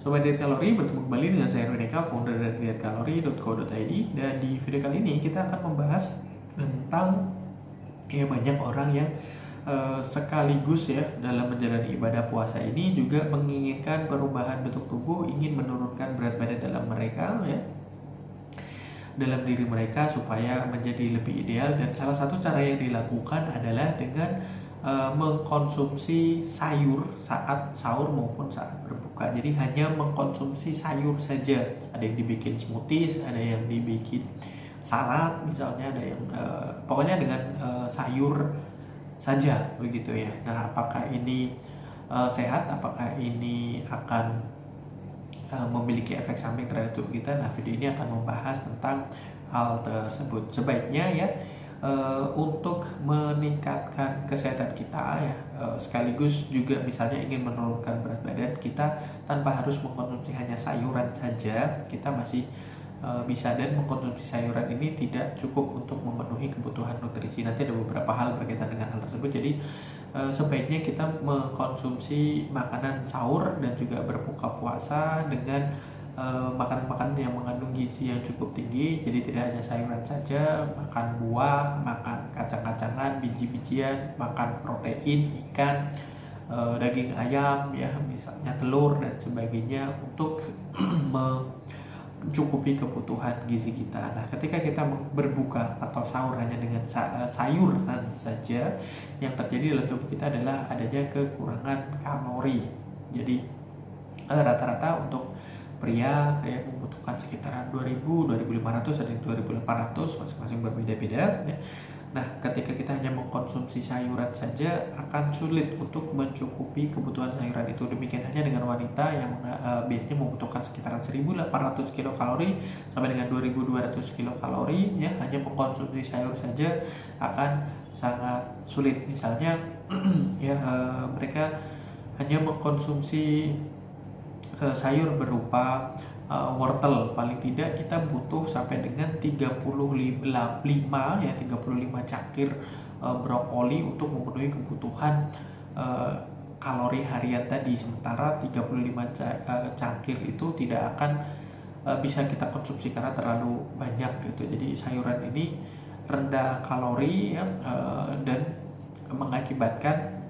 Sobat Diet Kalori, bertemu kembali dengan saya Reneka, founder dari dietkalori.co.id. Dan di video kali ini kita akan membahas tentang banyak orang yang sekaligus ya dalam menjalani ibadah puasa ini juga menginginkan perubahan bentuk tubuh, ingin menurunkan berat badan dalam diri mereka supaya menjadi lebih ideal. Dan salah satu cara yang dilakukan adalah dengan mengkonsumsi sayur saat sahur maupun saat berbuka. Jadi hanya mengkonsumsi sayur saja. Ada yang dibikin smoothies, ada yang dibikin salad misalnya, ada yang pokoknya dengan sayur saja begitu ya. Nah, apakah ini sehat? Apakah ini akan memiliki efek samping terhadap tubuh kita? Nah, video ini akan membahas tentang hal tersebut. Sebaiknya ya untuk meningkatkan kesehatan kita ya, sekaligus juga misalnya ingin menurunkan berat badan kita tanpa harus mengkonsumsi hanya sayuran saja, kita masih bisa, dan mengkonsumsi sayuran ini tidak cukup untuk memenuhi kebutuhan nutrisi. Nanti ada beberapa hal berkaitan dengan hal tersebut. Jadi sebaiknya kita mengkonsumsi makanan sahur dan juga berbuka puasa dengan makanan-makanan yang mengandung gizi yang cukup tinggi. Jadi tidak hanya sayuran saja, makan buah, makan kacang-kacangan, biji-bijian, makan protein, ikan, daging ayam ya, misalnya telur dan sebagainya, untuk mencukupi kebutuhan gizi kita. Nah, ketika kita berbuka atau sahur hanya dengan sayur saja, yang terjadi dalam tubuh kita adalah adanya kekurangan kalori. Jadi rata-rata untuk pria ya membutuhkan sekitaran 2.000-2.500, ada 2.800, masing-masing berbeda-beda ya. Nah, ketika kita hanya mengkonsumsi sayuran saja akan sulit untuk mencukupi kebutuhan sayuran itu. Demikian hanya dengan wanita yang biasanya membutuhkan sekitaran 1.800 kilokalori sampai dengan 2.200 kilokalori ya, hanya mengkonsumsi sayur saja akan sangat sulit. Misalnya ya mereka hanya mengkonsumsi sayur berupa wortel, paling tidak kita butuh sampai dengan 35 cangkir brokoli untuk memenuhi kebutuhan kalori harian tadi. Sementara 35 cangkir itu tidak akan bisa kita konsumsi karena terlalu banyak gitu. Jadi sayuran ini rendah kalori ya, dan mengakibatkan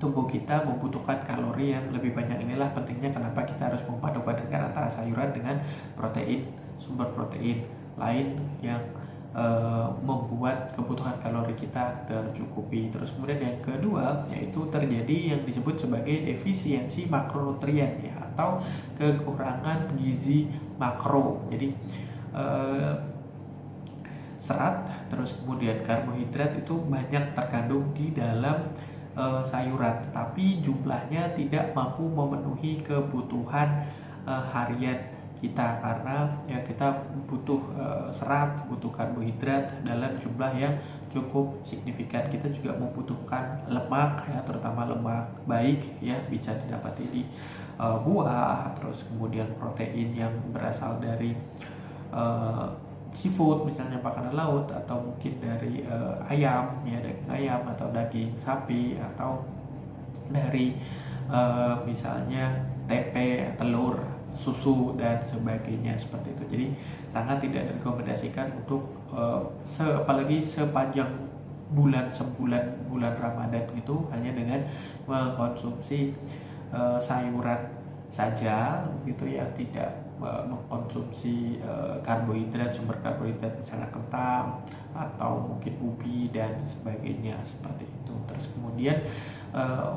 tubuh kita membutuhkan kalori yang lebih banyak. Inilah pentingnya kenapa kita harus memadupadankan antara sayuran dengan protein, sumber protein lain yang membuat kebutuhan kalori kita tercukupi. Terus kemudian yang kedua yaitu terjadi yang disebut sebagai defisiensi makronutrien ya, atau kekurangan gizi makro. Jadi serat terus kemudian karbohidrat itu banyak terkandung di dalam sayuran, tetapi jumlahnya tidak mampu memenuhi kebutuhan harian kita, karena ya kita butuh serat, butuh karbohidrat dalam jumlah yang cukup signifikan. Kita juga membutuhkan lemak ya, terutama lemak baik ya, bisa didapati di buah, terus kemudian protein yang berasal dari seafood, misalnya makanan laut, atau mungkin dari ayam ya, daging ayam atau daging sapi, atau dari misalnya tempe, telur, susu dan sebagainya seperti itu. Jadi sangat tidak direkomendasikan untuk apalagi sepanjang bulan Ramadan gitu, hanya dengan mengkonsumsi sayuran saja gitu ya, tidak mengkonsumsi karbohidrat, sumber karbohidrat misalnya kentang atau mungkin ubi dan sebagainya seperti itu. Terus kemudian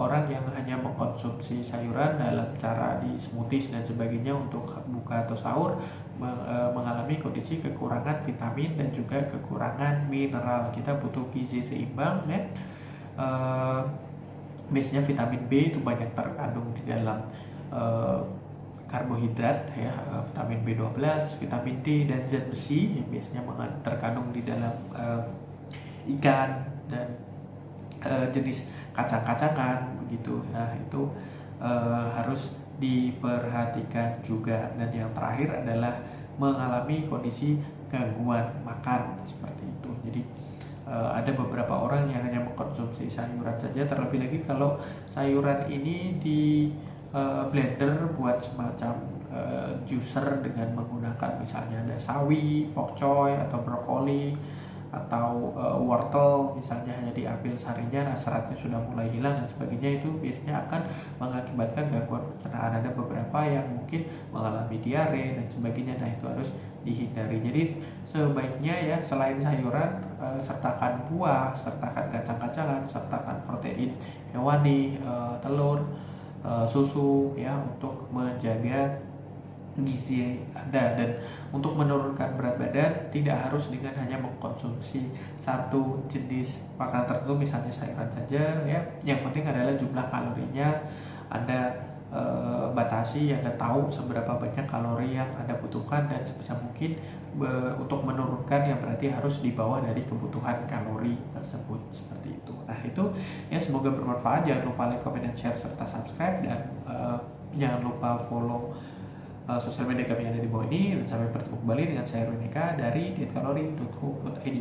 orang yang hanya mengkonsumsi sayuran dalam cara di smoothies dan sebagainya untuk buka atau sahur mengalami kondisi kekurangan vitamin dan juga kekurangan mineral. Kita butuh gizi seimbang ya. Biasanya vitamin B itu banyak terkandung di dalam karbohidrat ya, vitamin B12, vitamin D dan zat besi yang biasanya terkandung di dalam ikan dan jenis kacang-kacangan begitu. Nah, itu harus diperhatikan juga. Dan yang terakhir adalah mengalami kondisi gangguan makan seperti itu. Jadi ada beberapa orang yang hanya mengkonsumsi sayuran saja, terlebih lagi kalau sayuran ini blender buat semacam juicer dengan menggunakan misalnya ada sawi, pokcoy atau brokoli atau wortel misalnya hanya diambil sarinya, nah seratnya sudah mulai hilang dan sebagainya, itu biasanya akan mengakibatkan gangguan pencernaan. Ada beberapa yang mungkin mengalami diare dan sebagainya, nah itu harus dihindari. Jadi sebaiknya ya selain sayuran, sertakan buah, sertakan kacang-kacangan, sertakan protein hewani, telur, susu ya untuk menjaga gizi Anda. Dan untuk menurunkan berat badan tidak harus dengan hanya mengkonsumsi satu jenis makanan tertentu, misalnya sayuran saja ya. Yang penting adalah jumlah kalorinya Anda batasi, Anda tahu seberapa banyak kalori yang Anda butuhkan, dan sebisa mungkin untuk menurunkan yang berarti harus di bawah dari kebutuhan kalori tersebut, seperti itu. Nah itu ya, semoga bermanfaat. Jangan lupa like, comment, dan share serta subscribe, dan jangan lupa follow sosial media kami yang ada di bawah ini. Dan sampai bertemu kembali dengan saya Runika dari dietkalori.co.id.